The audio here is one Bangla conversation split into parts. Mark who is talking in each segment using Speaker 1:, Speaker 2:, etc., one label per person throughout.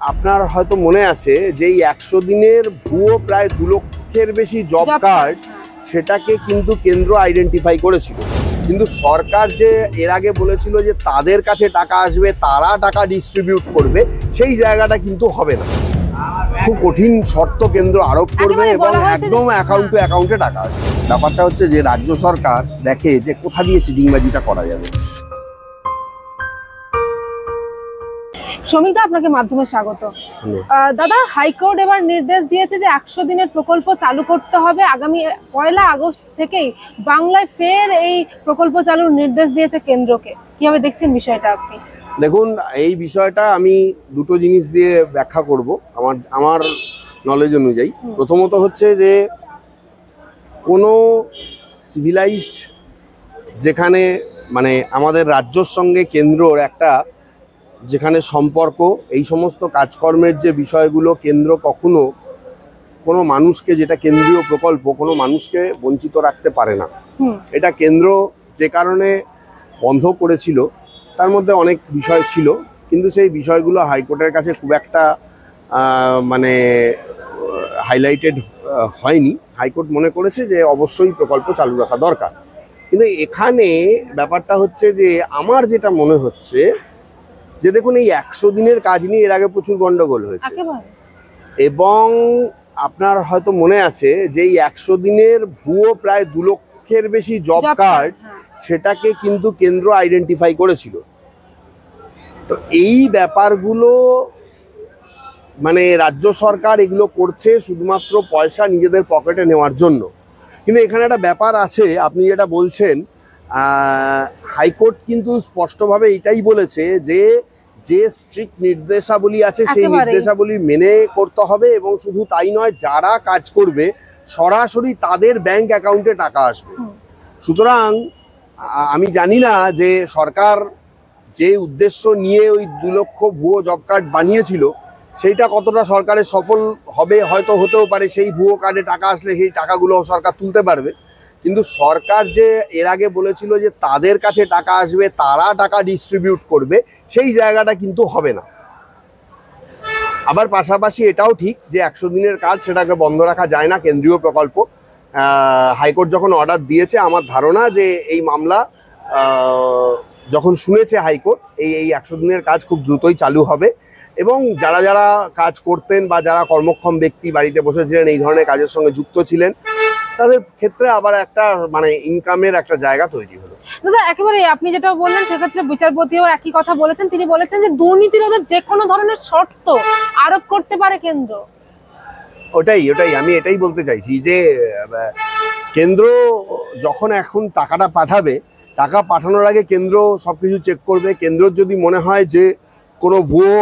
Speaker 1: আপনার হয়তো মনে আছে যে এই 100 দিনের ভুয়ো প্রায় 2 লক্ষের বেশি জব কার্ড, সেটাকে কিন্তু কেন্দ্র আইডেন্টিফাই করেছিল। কিন্তু সরকার যে এর আগে বলেছিল যে তাদের কাছে টাকা আসবে, তারা টাকা ডিস্ট্রিবিউট করবে, সেই জায়গাটা কিন্তু হবে না। খুব কঠিন শর্ত কেন্দ্র আরোপ করবে এবং একদম অ্যাকাউন্ট টু অ্যাকাউন্টে টাকা আসবে। ব্যাপারটা হচ্ছে যে রাজ্য সরকার দেখে যে কোথা দিয়ে চিটিংবাজিটা করা যাবে।
Speaker 2: সমিতা, আপনাকে মাধ্যমে স্বাগত। দাদা, হাইকোর্ট এবার নির্দেশ দিয়েছে যে 100 দিনের প্রকল্প চালু করতে হবে। আগামী 1 আগস্ট থেকেই বাংলায় ফের এই প্রকল্প চালুর নির্দেশ দিয়েছে কেন্দ্রকে। কিভাবে দেখছেন বিষয়টা আপনি?
Speaker 1: দেখুন, এই বিষয়টা আমি দুটো জিনিস দিয়ে ব্যাখ্যা করব আমার নলেজ অনুযায়ী। প্রথমত হচ্ছে যে কোনো সিভিলাইজড যেখানে মানে আমাদের রাজ্যর সঙ্গে কেন্দ্রর একটা যেখানে সম্পর্ক, এই সমস্ত কাজকর্মের যে বিষয়গুলো কেন্দ্র কখনো কোনো মানুষকে, যেটা কেন্দ্রীয় প্রকল্প, কোনো মানুষকে বঞ্চিত রাখতে পারে না। এটা কেন্দ্র যে কারণে বন্ধ করেছিল তার মধ্যে অনেক বিষয় ছিল, কিন্তু সেই বিষয়গুলো হাইকোর্টের কাছে খুব একটা মানে হাইলাইটেড হয়নি। হাইকোর্ট মনে করেছে যে অবশ্যই প্রকল্প চালু রাখা দরকার। কিন্তু এখানে ব্যাপারটা হচ্ছে যে আমার যেটা মনে হচ্ছে যে দেখুন, এই 100 দিনের কাজ নিয়ে এর আগে প্রচুর গন্ডগোল হয়েছে এবং আপনার হয়তো মনে আছে যে এই 100 দিনের ভুয়ো প্রায় 2 লক্ষের বেশি জব কার্ড, সেটাকে কিন্তু কেন্দ্র আইডেন্টিফাই করেছিল। তো এই ব্যাপারগুলো মানে রাজ্য সরকার এগুলো করছে শুধুমাত্র পয়সা নিজেদের পকেটে নেওয়ার জন্য। কিন্তু এখানে একটা ব্যাপার আছে, আপনি যেটা বলছেন, হাইকোর্ট কিন্তু স্পষ্টভাবে এটাই বলেছে যে যে স্ট্রিক্ট নির্দেশাবলী আছে সেই নির্দেশাবলী মেনে করতে হবে, এবং শুধু তাই নয়, যারা কাজ করবে সরাসরি তাদের ব্যাংক অ্যাকাউন্টে টাকা আসবে। সুতরাং আমি জানি না যে সরকার যে উদ্দেশ্য নিয়ে ওই 2 লক্ষ ভুয়ো জব কার্ড বানিয়েছিল সেইটা কতটা সরকারের সফল হবে, হয়তো হতেও পারে। সেই ভুয়ো কার্ডে টাকা আসলে সেই টাকাগুলো সরকার তুলতে পারবে, কিন্তু সরকার যে এর আগে বলেছিল যে তাদের কাছে টাকা আসবে, তারা টাকা ডিস্ট্রিবিউট করবে, সেই জায়গাটা কিন্তু হবে না। আবার পাশাপাশি এটাও ঠিক যে 100 দিনের কাজ সেটাকে বন্ধ রাখা যায় না, কেন্দ্রীয় প্রকল্প। হাইকোর্ট যখন অর্ডার দিয়েছে, আমার ধারণা যে এই মামলা যখন শুনেছে হাইকোর্ট, এই 100 দিনের কাজ খুব দ্রুতই চালু হবে এবং যারা যারা কাজ করতেন বা যারা কর্মক্ষম ব্যক্তি বাড়িতে বসেছিলেন, এই ধরনের কাজের সঙ্গে যুক্ত ছিলেন, তাদের ক্ষেত্রে আবার একটা মানে ইনকামের একটা জায়গা তৈরি হলো।
Speaker 2: দাদা, একেবারে আপনি যেটা বললেন সেক্ষেত্রে বিচারপতিও একই কথা বলেছেন। তিনি বলেছেন যে দুর্নীতি রোধে যে কোনো ধরনের শর্ত আরোপ করতে পারে কেন্দ্র।
Speaker 1: ওটাই আমি এটাই বলতে চাইছি যে কেন্দ্র যখন এখন টাকাটা পাঠাবে, টাকা পাঠানোর আগে কেন্দ্র সবকিছু চেক করবে। কেন্দ্রর যদি মনে হয় যে কোনো ভুয়ো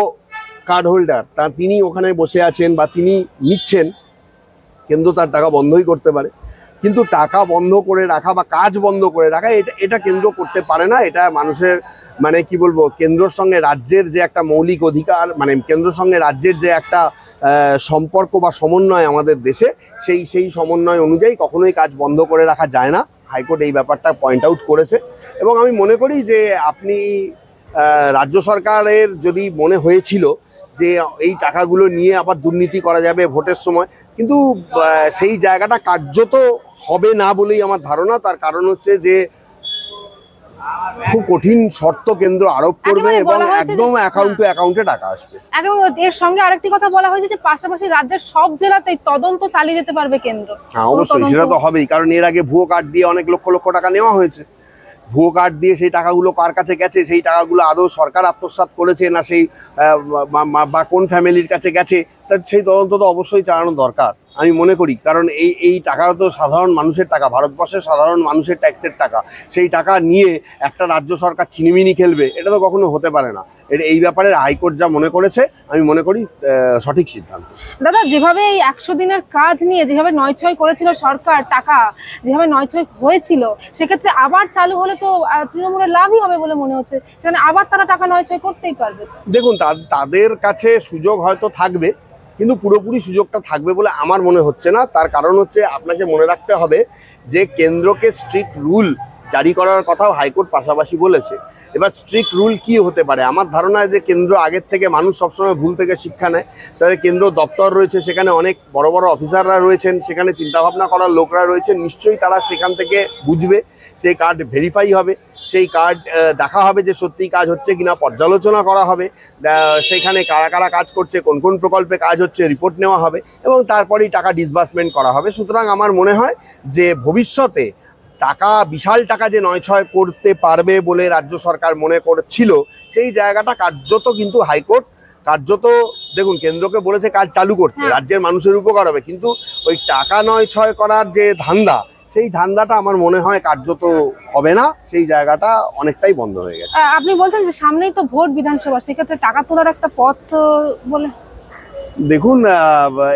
Speaker 1: কার্ড হোল্ডার তিনি ওখানে বসে আছেন বা তিনি নিচ্ছেন, কেন্দ্র তার টাকা বন্ধই করতে পারে। কিন্তু টাকা বন্ধ করে রাখা বা কাজ বন্ধ করে রাখা এটা কেন্দ্র করতে পারে না। এটা মানুষের মানে কি বলবো, কেন্দ্রের সঙ্গে রাজ্যের যে একটা মৌলিক অধিকার, মানে কেন্দ্রের সঙ্গে রাজ্যের যে একটা সম্পর্ক বা সমন্বয় আমাদের দেশে, সেই সমন্বয় অনুযায়ী কখনোই কাজ বন্ধ করে রাখা যায় না। হাইকোর্ট এই ব্যাপারটা পয়েন্ট আউট করেছে এবং আমি মনে করি যে আপনি রাজ্য সরকারের যদি মনে হয়েছিল যে এই টাকাগুলো নিয়ে আবার দুর্নীতি করা যাবে ভোটের সময়, কিন্তু সেই জায়গাটা কার্যত হবে না বলেই আমার ধারণা। তার কারণ হচ্ছে যে খুব কঠিন শর্ত কেন্দ্র আরোপ করবে এবং একদম অ্যাকাউন্ট টু অ্যাকাউন্টে টাকা আসবে।
Speaker 2: এর সঙ্গে আরেকটি কথা বলা হয়েছে যে পাশাপাশি রাজ্যের সব জেলাতেই তদন্ত চালিয়ে যেতে পারবে কেন্দ্র।
Speaker 1: হ্যাঁ, অবশ্যই সেটা তো হবেই, কারণ এর আগে ভুয়ো কার্ড দিয়ে অনেক লক্ষ লক্ষ টাকা নেওয়া হয়েছে। ভুয়ো কার্ড দিয়ে সেই টাকাগুলো কার কাছে গেছে, সেই টাকাগুলো আদৌ সরকার আত্মসাৎ করেছে না সেই বা কোন ফ্যামিলির কাছে গেছে, তার সেই তদন্ত তো অবশ্যই চালানো দরকার আমি মনে করি। কারণ এই টাকা তো সাধারণ মানুষের টাকা, ভারতবর্ষের সাধারণ মানুষের ট্যাক্সের টাকা। সেই টাকা নিয়ে একটা রাজ্য সরকার চিনিমিনি খেলবে, এটা তো কখনো হতে পারে না। এই ব্যাপারে হাইকোর্ট যা মনে করেছে আমি মনে করি সঠিক সিদ্ধান্ত।
Speaker 2: দাদা, যেভাবে এই 100 দিনের কাজ নিয়ে যেভাবে নয়ছয় করেছিল সরকার, টাকা যেভাবে নয়ছয় হয়েছিল, সেক্ষেত্রে আবার চালু হলে তো তৃণমূলের লাভই হবে বলে মনে হচ্ছে। সেখানে আবার তারা টাকা নয়ছয় করতেই পারবে।
Speaker 1: দেখুন, তাদের কাছে সুযোগ হয়তো থাকবে, কিন্তু পুরোপুরি সুযোগটা থাকবে বলে আমার মনে হচ্ছে না। তার কারণ হচ্ছে আপনাকে মনে রাখতে হবে যে কেন্দ্রকে স্ট্রিক্ট রুল জারি করার কথাও হাইকোর্ট পাশাপাশি বলেছে। এবার স্ট্রিক্ট রুল কি হতে পারে? আমার ধারণা যে কেন্দ্র আগের থেকে, মানুষ সবসময় ভুল থেকে শিক্ষা নেয়, তবে কেন্দ্র দপ্তর রয়েছে, সেখানে অনেক বড় বড় অফিসাররা রয়েছেন, সেখানে চিন্তাভাবনা করার লোকরা রয়েছেন, নিশ্চয়ই তারা সেখান থেকে বুঝবে, সেই কার্ড ভেরিফাই হবে, সেই কার্ড দেখা হবে যে সত্যিই কাজ হচ্ছে কিনা, পর্যালোচনা করা হবে, সেখানে কারা কারা কাজ করছে, কোন কোন প্রকল্পে কাজ হচ্ছে রিপোর্ট নেওয়া হবে এবং তারপরেই টাকা ডিসবার্সমেন্ট করা হবে। সুতরাং আমার মনে হয় যে ভবিষ্যতে টাকা, বিশাল টাকা যে ৯-৬ করতে পারবে বলে রাজ্য সরকার মনে করছিল, সেই জায়গাটা কার্যত কিন্তু হাইকোর্ট দেখুন, কেন্দ্রকে বলেছে কাজ চালু করতে, রাজ্যের মানুষের উপকার হবে, কিন্তু ওই টাকা ৯-৬ করার যে ধান্দা, সেই ধান্দাটা আমার মনে হয় কার্যত হবে না, সেই জায়গাটা অনেকটাই বন্ধ হয়ে গেছে।
Speaker 2: আপনি বলছেন যে সামনেই তো ভোট বিধানসভা, সেক্ষেত্রে টাকা তোলার একটা পথ বলে,
Speaker 1: দেখুন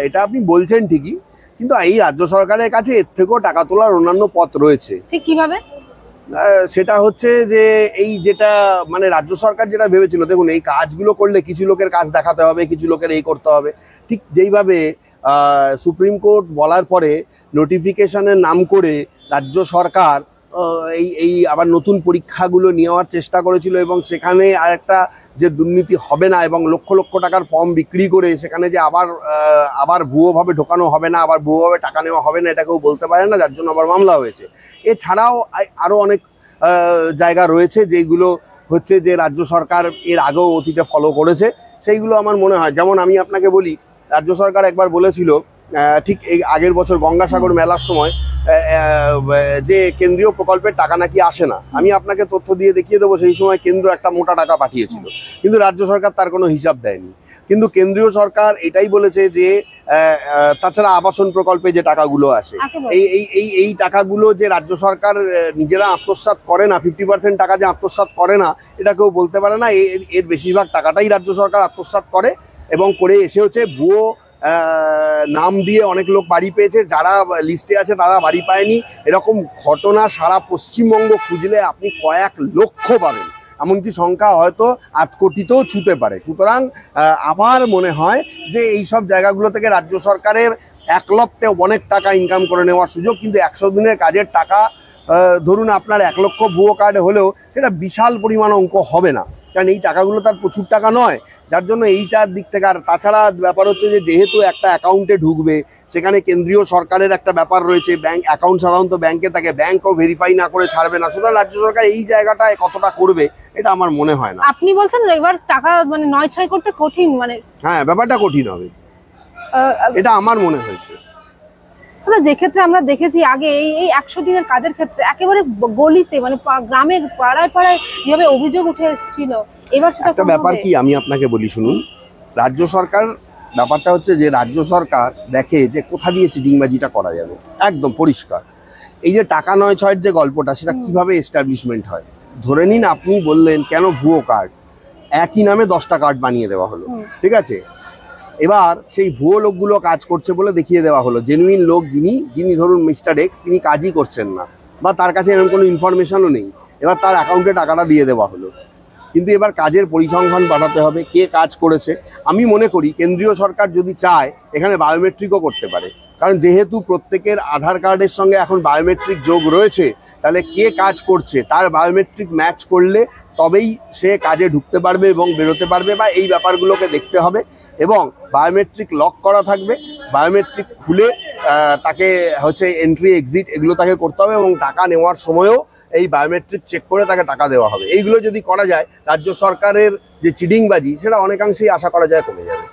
Speaker 1: এটা আপনি বলছেন ঠিকই, কিন্তু এই রাজ্য সরকারের কাছে এর থেকেও টাকা তোলার অন্যান্য পথ রয়েছে।
Speaker 2: ঠিক কিভাবে?
Speaker 1: সেটা হচ্ছে যে এই যেটা মানে রাজ্য সরকার যেটা ভেবেছিল, দেখুন এই কাজগুলো করলে কিছু লোকের কাজ দেখাতে হবে, কিছু লোকের এই করতে হবে, ঠিক যেইভাবে সুপ্রিম কোর্ট বলার পরে নোটিফিকেশনের নাম করে রাজ্য সরকার এই আবার নতুন পরীক্ষাগুলো নেওয়ার চেষ্টা করেছিল এবং সেখানে আরেকটা যে দুর্নীতি হবে না এবং লক্ষ লক্ষ টাকার ফর্ম বিক্রি করে সেখানে যে আবার ভুয়োভাবে ঢোকানো হবে না, আবার ভুয়োভাবে টাকা নেওয়া হবে না, এটা কেউ বলতে পারে না, যার জন্য আবার মামলা হয়েছে। এছাড়াও আরও অনেক জায়গা রয়েছে যেগুলো হচ্ছে যে রাজ্য সরকার এর আগেও অতীতে ফলো করেছে, সেইগুলো আমার মনে হয়, যেমন আমি আপনাকে বলি, রাজ্য সরকার একবার বলেছিল ঠিক এই আগের বছর গঙ্গাসাগর মেলার সময় যে কেন্দ্রীয় প্রকল্পের টাকা নাকি আসে না। আমি আপনাকে তথ্য দিয়ে দেখিয়ে দেবো, সেই সময় কেন্দ্র একটা মোটা টাকা পাঠিয়েছিল, কিন্তু রাজ্য সরকার তার কোনো হিসাব দেয়নি। কিন্তু কেন্দ্রীয় সরকার এটাই বলেছে যে তাছাড়া আবাসন প্রকল্পে যে টাকাগুলো আসে, এই টাকাগুলো যে রাজ্য সরকার নিজেরা আত্মসাৎ করে না, 50% টাকা যে আত্মসাৎ করে না, এটা কেউ বলতে পারে না। এর বেশিরভাগ টাকাটাই রাজ্য সরকার আত্মসাৎ করে এবং করে এসে হচ্ছে ভুয়ো নাম দিয়ে অনেক লোক বাড়ি পেয়েছে, যারা লিস্টে আছে তারা বাড়ি পায়নি। এরকম ঘটনা সারা পশ্চিমবঙ্গ খুঁজলে আপনি কয়েক লক্ষ পাবেন, এমনকি সংখ্যা হয়তো 8 কোটিতেও ছুঁতে পারে। সুতরাং আমার মনে হয় যে এই সব জায়গাগুলো থেকে রাজ্য সরকারের একলপ্তে অনেক টাকা ইনকাম করে নেওয়ার সুযোগ, কিন্তু 100 দিনের কাজের টাকা ধরুন আপনার 1 লক্ষ ভুয়ো কার্ড হলেও সেটা বিশাল পরিমাণ অঙ্ক হবে না, কারণ এই টাকাগুলো তার প্রচুর টাকা নয়, যার জন্য এইটার দিক থেকে। আর তাছাড়া ব্যাপার হচ্ছে যে যেহেতু একটা অ্যাকাউন্টে ঢুকবে, সেখানে কেন্দ্রীয় সরকারের একটা ব্যাপার রয়েছে, ব্যাংক অ্যাকাউন্ট সাধারণত ব্যাংকে থাকে, ব্যাংকও ভেরিফাই না করে ছাড়বে না। সুতরাং রাজ্য সরকার এই জায়গাটায় কতটা করবে এটা আমার মনে হয় না।
Speaker 2: আপনি বলছেন এবার টাকা মানে ৯-৬ করতে কঠিন, মানে
Speaker 1: হ্যাঁ, ব্যাপারটা কঠিন হবে, এটা আমার মনে হয়েছে।
Speaker 2: যে ক্ষেত্রে আমরা দেখেছি আগে এই 100 দিনের কাজের ক্ষেত্রে একেবারে গলিতে, মানে গ্রামের পাড়ায় পাড়ায় যেভাবে অভিযোগ উঠে এসেছিল, এবার সেটা
Speaker 1: একটা ব্যাপার কি আমি আপনাকে বলি শুনুন, রাজ্য সরকার ব্যাপারটা হচ্ছে যে রাজ্য সরকার দেখে যে কোথা দিয়ে চিটিংবাজিটা করা যাবে, একদম পরিষ্কার। এই যে টাকা ৯-৬ যে গল্পটা, সেটা কিভাবে এস্টাবলিশমেন্ট হয়? ধরে নিন আপনি বললেন কেন ভুয়ো কার্ড, একই নামে 10টা কার্ড বানিয়ে দেওয়া হলো, ঠিক আছে? এবার সেই ভুয়ো লোকগুলো কাজ করছে বলে দেখিয়ে দেওয়া হলো, জেনুইন লোক যিনি ধরুন মিস্টার এক্স, তিনি কাজই করছেন না বা তার কাছে এরকম কোনো ইনফরমেশনও নেই, এবার তার অ্যাকাউন্টে টাকাটা দিয়ে দেওয়া হলো। কিন্তু এবার কাজের পরিসংখ্যান পাঠাতে হবে, কে কাজ করেছে। আমি মনে করি কেন্দ্রীয় সরকার যদি চায় এখানে বায়োমেট্রিকও করতে পারে, কারণ যেহেতু প্রত্যেকের আধার কার্ডের সঙ্গে এখন বায়োমেট্রিক যোগ রয়েছে, তাহলে কে কাজ করছে তার বায়োমেট্রিক ম্যাচ করলে তবেই সে কাজে ঢুকতে পারবে এবং বেরোতে পারবে, বা এই ব্যাপারগুলোকে দেখতে হবে। এবং বায়োমেট্রিক লক করা থাকবে, বায়োমেট্রিক খুলে তাকে হচ্ছে এন্ট্রি এক্সিট এগুলো তাকে করতে হবে এবং টাকা নেওয়ার সময়ও এই বায়োমেট্রিক চেক করে তাকে টাকা দেওয়া হবে। এইগুলো যদি করা যায়, রাজ্য সরকারের যে চিটিংবাজি সেটা অনেকাংশেই আশা করা যায় কমে যাবে।